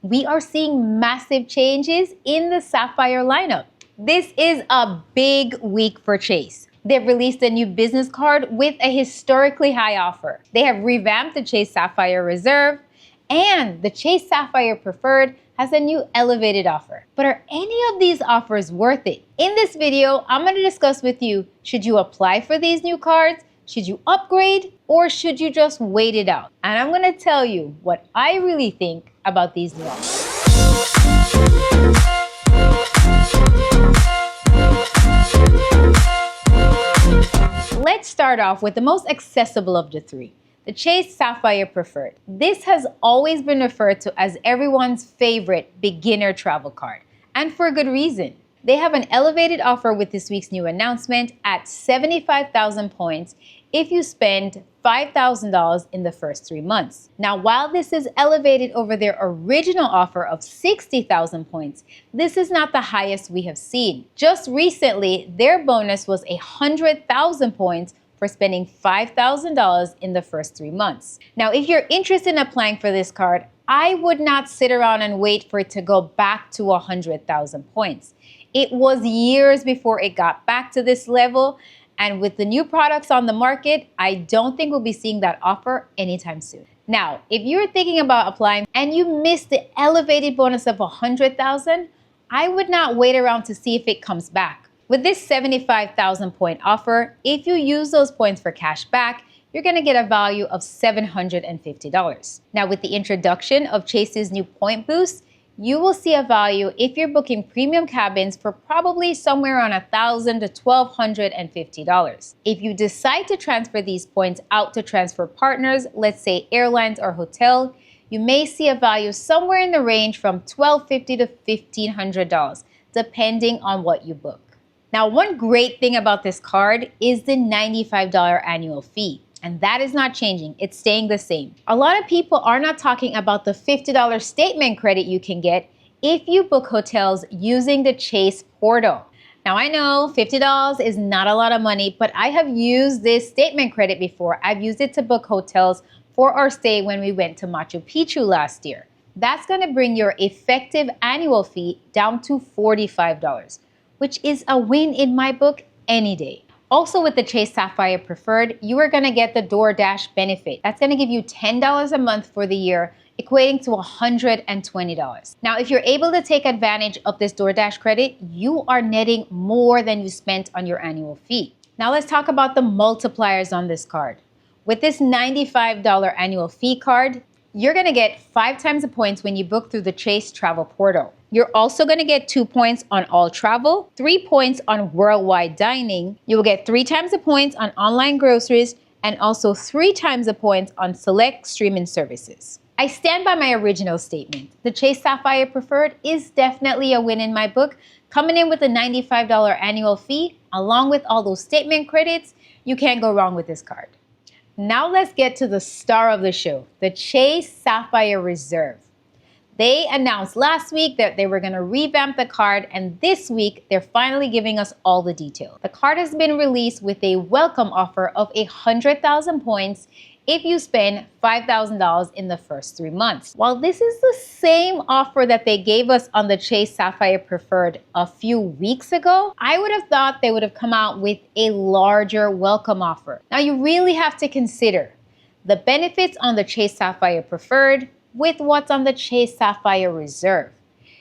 we are seeing massive changes in the Sapphire lineup. This is a big week for Chase. They've released a new business card with a historically high offer. They have revamped the Chase Sapphire Reserve, and the Chase Sapphire Preferred has a new elevated offer. But are any of these offers worth it? In this video, I'm going to discuss with you, should you apply for these new cards? Should you upgrade? Or should you just wait it out? And I'm going to tell you what I really think about these new offers. Let's start off with the most accessible of the three, the Chase Sapphire Preferred. This has always been referred to as everyone's favorite beginner travel card, and for a good reason. They have an elevated offer with this week's new announcement at 75,000 points if you spend $5,000 in the first 3 months. Now, while this is elevated over their original offer of 60,000 points, this is not the highest we have seen. Just recently, their bonus was 100,000 points for spending $5,000 in the first 3 months. Now, if you're interested in applying for this card, I would not sit around and wait for it to go back to 100,000 points. It was years before it got back to this level, and with the new products on the market, I don't think we'll be seeing that offer anytime soon. Now, if you're thinking about applying and you missed the elevated bonus of 100,000, I would not wait around to see if it comes back. With this 75,000 point offer, if you use those points for cash back, you're going to get a value of $750. Now, with the introduction of Chase's new point boost, you will see a value if you're booking premium cabins for probably somewhere around $1,000 to $1,250. If you decide to transfer these points out to transfer partners, let's say airlines or hotel, you may see a value somewhere in the range from $1,250 to $1,500, depending on what you book. Now, one great thing about this card is the $95 annual fee. And that is not changing. It's staying the same. A lot of people are not talking about the $50 statement credit you can get if you book hotels using the Chase portal. Now, I know $50 is not a lot of money, but I have used this statement credit before. I've used it to book hotels for our stay when we went to Machu Picchu last year. That's going to bring your effective annual fee down to $45, which is a win in my book any day. Also, with the Chase Sapphire Preferred, you are going to get the DoorDash benefit. That's going to give you $10 a month for the year, equating to $120. Now, if you're able to take advantage of this DoorDash credit, you are netting more than you spent on your annual fee. Now, let's talk about the multipliers on this card. With this $95 annual fee card, you're going to get 5 times the points when you book through the Chase travel portal. You're also going to get 2 points on all travel, 3 points on worldwide dining. You will get 3 times the points on online groceries, and also 3 times the points on select streaming services. I stand by my original statement. The Chase Sapphire Preferred is definitely a win in my book. Coming in with a $95 annual fee, along with all those statement credits, you can't go wrong with this card. Now let's get to the star of the show, the Chase Sapphire Reserve. They announced last week that they were going to revamp the card, and this week they're finally giving us all the details. The card has been released with a welcome offer of 100,000 points if you spend $5,000 in the first 3 months. While this is the same offer that they gave us on the Chase Sapphire Preferred a few weeks ago, I would have thought they would have come out with a larger welcome offer. Now, you really have to consider the benefits on the Chase Sapphire Preferred with what's on the Chase Sapphire Reserve.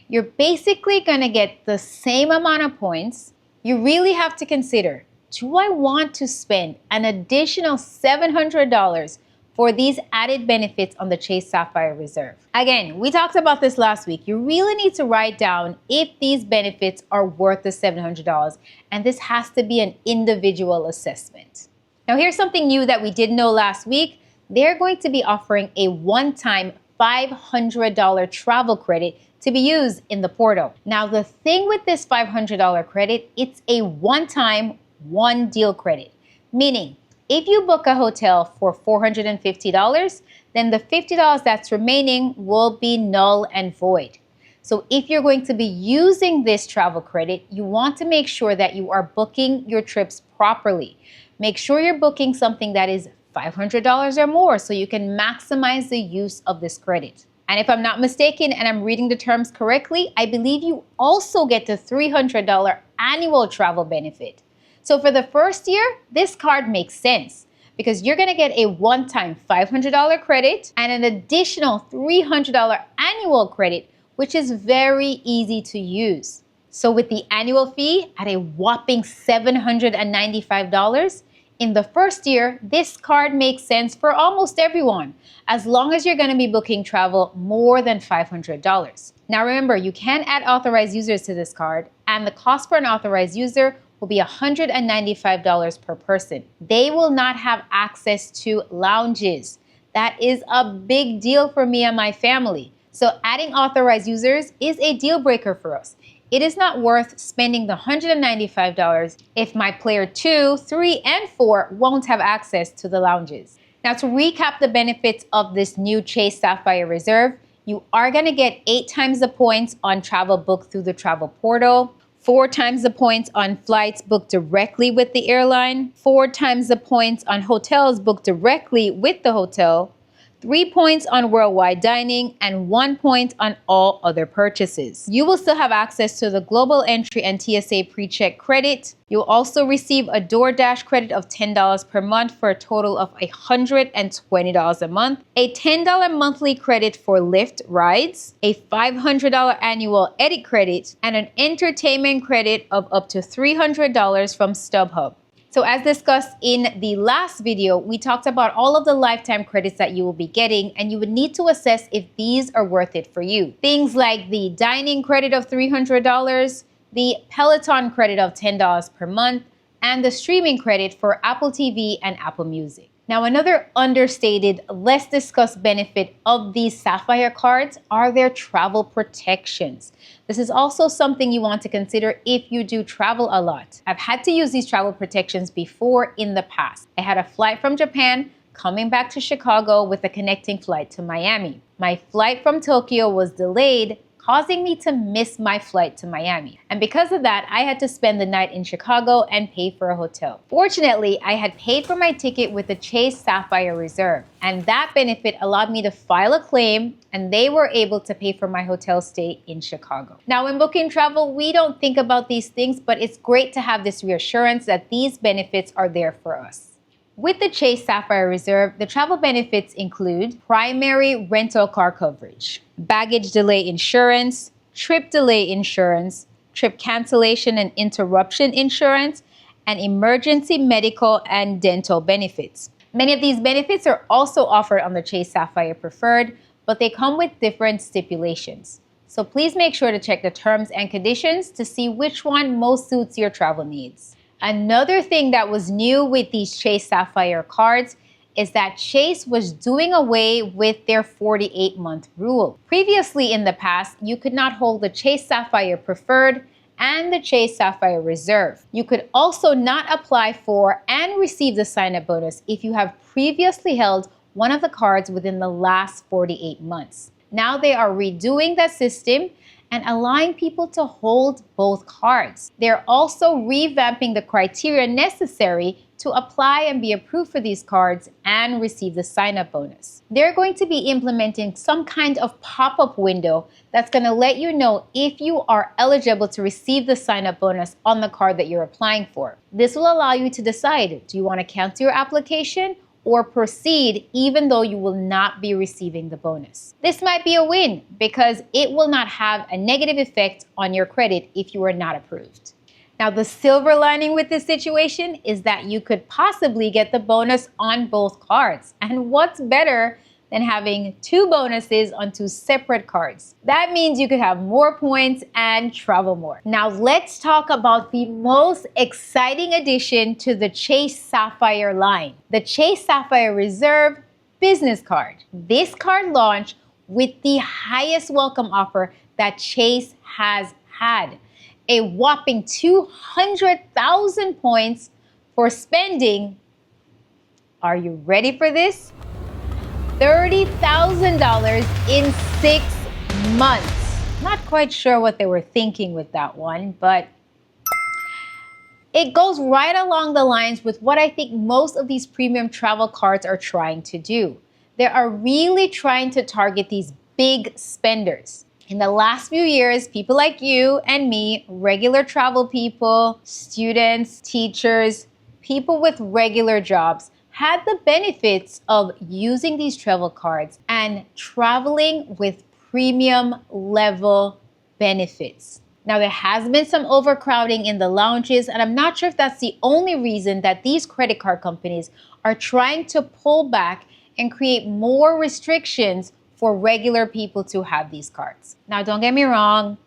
You're basically going to get the same amount of points. You really have to consider, do I want to spend an additional $700 for these added benefits on the Chase Sapphire Reserve? Again, we talked about this last week. You really need to write down if these benefits are worth the $700, and this has to be an individual assessment. Now, here's something new that we didn't know last week. They're going to be offering a one-time $500 travel credit to be used in the portal. Now, the thing with this $500 credit, it's a one-time, one-deal credit, meaning if you book a hotel for $450, then the $50 that's remaining will be null and void. So if you're going to be using this travel credit, you want to make sure that you are booking your trips properly. Make sure you're booking something that is $500 or more so you can maximize the use of this credit. And if I'm not mistaken and I'm reading the terms correctly, I believe you also get the $300 annual travel benefit. So for the first year, this card makes sense because you're going to get a one-time $500 credit and an additional $300 annual credit, which is very easy to use. So with the annual fee at a whopping $795, in the first year, this card makes sense for almost everyone, as long as you're going to be booking travel more than $500. Now remember, you can add authorized users to this card, and the cost for an authorized user will be $195 per person. They will not have access to lounges. That is a big deal for me and my family. So adding authorized users is a deal breaker for us. It is not worth spending the $195 if my player 2, 3, and 4 won't have access to the lounges. Now to recap the benefits of this new Chase Sapphire Reserve, you are going to get 8 times the points on travel booked through the travel portal, 4 times the points on flights booked directly with the airline, 4 times the points on hotels booked directly with the hotel, 3 points on worldwide dining, and 1 point on all other purchases. You will still have access to the global entry and TSA pre-check credit. You'll also receive a DoorDash credit of $10 per month for a total of $120 a month, a $10 monthly credit for Lyft rides, a $500 annual edit credit, and an entertainment credit of up to $300 from StubHub. So as discussed in the last video, we talked about all of the lifetime credits that you will be getting, and you would need to assess if these are worth it for you. Things like the dining credit of $300, the Peloton credit of $10 per month, and the streaming credit for Apple TV and Apple Music. Now, another understated, less discussed benefit of these Sapphire cards are their travel protections. This is also something you want to consider if you do travel a lot. I've had to use these travel protections before in the past. I had a flight from Japan coming back to Chicago with a connecting flight to Miami. My flight from Tokyo was delayed, causing me to miss my flight to Miami. And because of that, I had to spend the night in Chicago and pay for a hotel. Fortunately, I had paid for my ticket with the Chase Sapphire Reserve, and that benefit allowed me to file a claim, and they were able to pay for my hotel stay in Chicago. Now, when booking travel, we don't think about these things, but it's great to have this reassurance that these benefits are there for us. With the Chase Sapphire Reserve, the travel benefits include primary rental car coverage, baggage delay insurance, trip delay insurance, trip cancellation and interruption insurance, and emergency medical and dental benefits. Many of these benefits are also offered on the Chase Sapphire Preferred, but they come with different stipulations. So please make sure to check the terms and conditions to see which one most suits your travel needs. Another thing that was new with these Chase Sapphire cards is that Chase was doing away with their 48-month rule. Previously in the past, you could not hold the Chase Sapphire Preferred and the Chase Sapphire Reserve. You could also not apply for and receive the sign-up bonus if you have previously held one of the cards within the last 48 months. Now they are redoing that system and allowing people to hold both cards. They're also revamping the criteria necessary to apply and be approved for these cards and receive the sign-up bonus. They're going to be implementing some kind of pop-up window that's going to let you know if you are eligible to receive the sign-up bonus on the card that you're applying for. This will allow you to decide, do you want to cancel your application or proceed even though you will not be receiving the bonus? This might be a win because it will not have a negative effect on your credit if you are not approved. Now, the silver lining with this situation is that you could possibly get the bonus on both cards. And what's better than having 2 bonuses on 2 separate cards? That means you could have more points and travel more. Now, let's talk about the most exciting addition to the Chase Sapphire line, the Chase Sapphire Reserve Business card. This card launched with the highest welcome offer that Chase has had. A whopping 200,000 points for spending, are you ready for this? $30,000 in 6 months. Not quite sure what they were thinking with that one, but it goes right along the lines with what I think most of these premium travel cards are trying to do. They are really trying to target these big spenders. In the last few years, people like you and me, regular travel people, students, teachers, people with regular jobs, had the benefits of using these travel cards and traveling with premium level benefits. Now, there has been some overcrowding in the lounges, and I'm not sure if that's the only reason that these credit card companies are trying to pull back and create more restrictions for regular people to have these cards. Now, don't get me wrong,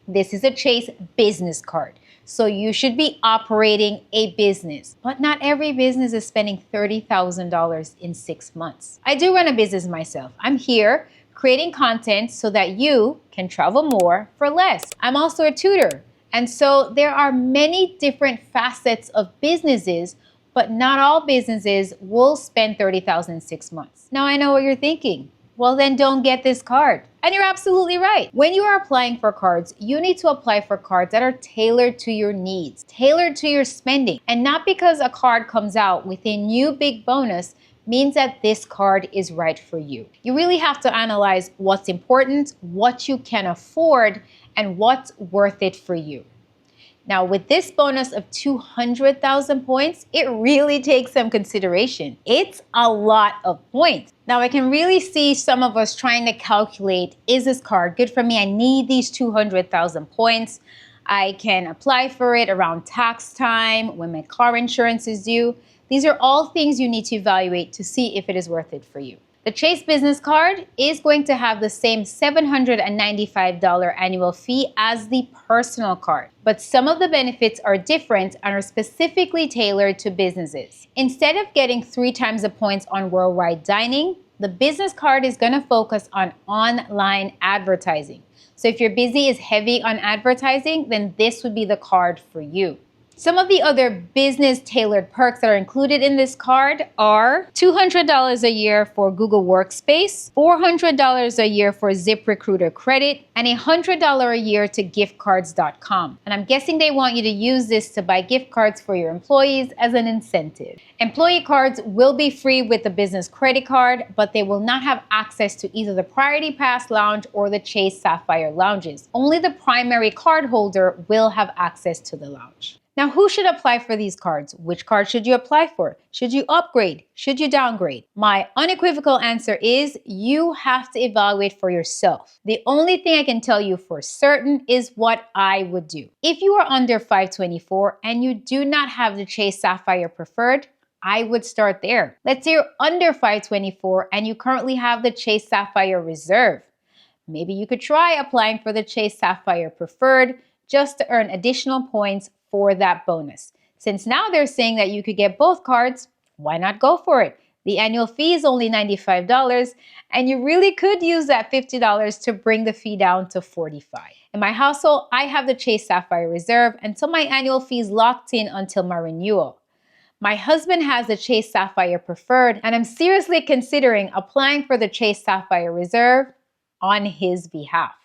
this is a Chase business card, so you should be operating a business, but not every business is spending $30,000 in 6 months. I do run a business myself. I'm here creating content so that you can travel more for less. I'm also a tutor. And so there are many different facets of businesses, but not all businesses will spend $30,000 in 6 months. Now I know what you're thinking. Well, then don't get this card. And you're absolutely right. When you are applying for cards, you need to apply for cards that are tailored to your needs, tailored to your spending. And not because a card comes out with a new big bonus means that this card is right for you. You really have to analyze what's important, what you can afford, and what's worth it for you. Now, with this bonus of 200,000 points, it really takes some consideration. It's a lot of points. Now, I can really see some of us trying to calculate, is this card good for me? I need these 200,000 points. I can apply for it around tax time, when my car insurance is due. These are all things you need to evaluate to see if it is worth it for you. The Chase Business Card is going to have the same $795 annual fee as the personal card, but some of the benefits are different and are specifically tailored to businesses. Instead of getting 3 times the points on worldwide dining, the business card is going to focus on online advertising. So if your busy is heavy on advertising, then this would be the card for you. Some of the other business-tailored perks that are included in this card are $200 a year for Google Workspace, $400 a year for ZipRecruiter credit, and $100 a year to giftcards.com. And I'm guessing they want you to use this to buy gift cards for your employees as an incentive. Employee cards will be free with the business credit card, but they will not have access to either the Priority Pass Lounge or the Chase Sapphire lounges. Only the primary card holder will have access to the lounge. Now, who should apply for these cards? Which card should you apply for? Should you upgrade? Should you downgrade? My unequivocal answer is you have to evaluate for yourself. The only thing I can tell you for certain is what I would do. If you are under 524 and you do not have the Chase Sapphire Preferred, I would start there. Let's say you're under 524 and you currently have the Chase Sapphire Reserve. Maybe you could try applying for the Chase Sapphire Preferred just to earn additional points for that bonus. Since now they're saying that you could get both cards, why not go for it? The annual fee is only $95, and you really could use that $50 to bring the fee down to $45. In my household, I have the Chase Sapphire Reserve, and so my annual fee is locked in until my renewal. My husband has the Chase Sapphire Preferred, and I'm seriously considering applying for the Chase Sapphire Reserve on his behalf.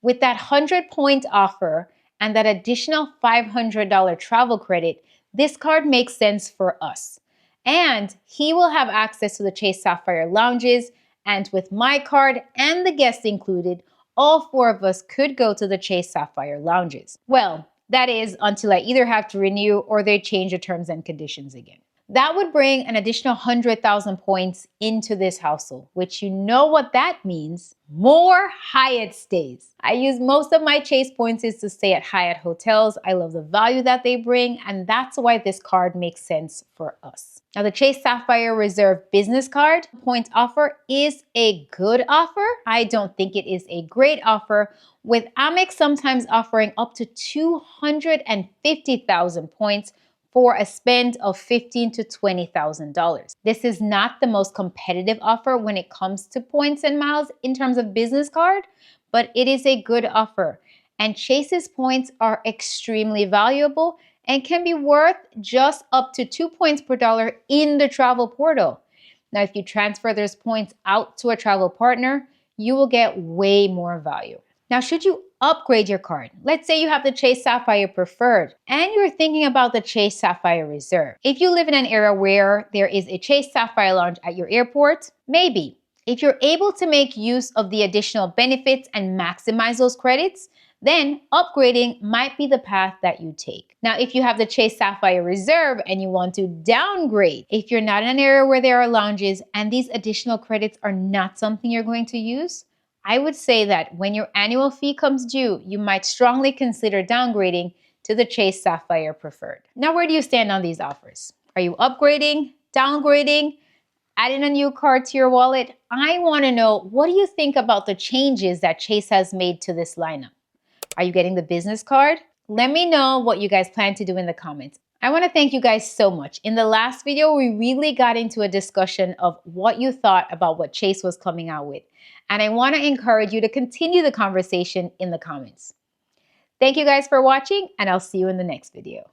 With that 100-point offer, and that additional $500 travel credit, this card makes sense for us. And he will have access to the Chase Sapphire lounges, and with my card and the guests included, all 4 of us could go to the Chase Sapphire lounges. Well, that is until I either have to renew or they change the terms and conditions again. That would bring an additional 100,000 points into this household, which you know what that means, more Hyatt stays. I use most of my Chase points to stay at Hyatt hotels. I love the value that they bring, and that's why this card makes sense for us. Now, the Chase Sapphire Reserve Business Card point offer is a good offer. I don't think it is a great offer, with Amex sometimes offering up to 250,000 points for a spend of $15,000 to $20,000. This is not the most competitive offer when it comes to points and miles in terms of business card, but it is a good offer. And Chase's points are extremely valuable and can be worth just up to 2 points per dollar in the travel portal. Now, if you transfer those points out to a travel partner, you will get way more value. Now, should you upgrade your card? Let's say you have the Chase Sapphire Preferred and you're thinking about the Chase Sapphire Reserve. If you live in an area where there is a Chase Sapphire lounge at your airport, maybe. If you're able to make use of the additional benefits and maximize those credits, then upgrading might be the path that you take. Now, if you have the Chase Sapphire Reserve and you want to downgrade, if you're not in an area where there are lounges and these additional credits are not something you're going to use, I would say that when your annual fee comes due, you might strongly consider downgrading to the Chase Sapphire Preferred. Now, where do you stand on these offers? Are you upgrading, downgrading, adding a new card to your wallet? I want to know, what do you think about the changes that Chase has made to this lineup? Are you getting the business card? Let me know what you guys plan to do in the comments. I want to thank you guys so much. In the last video, we really got into a discussion of what you thought about what Chase was coming out with. And I want to encourage you to continue the conversation in the comments. Thank you guys for watching, and I'll see you in the next video.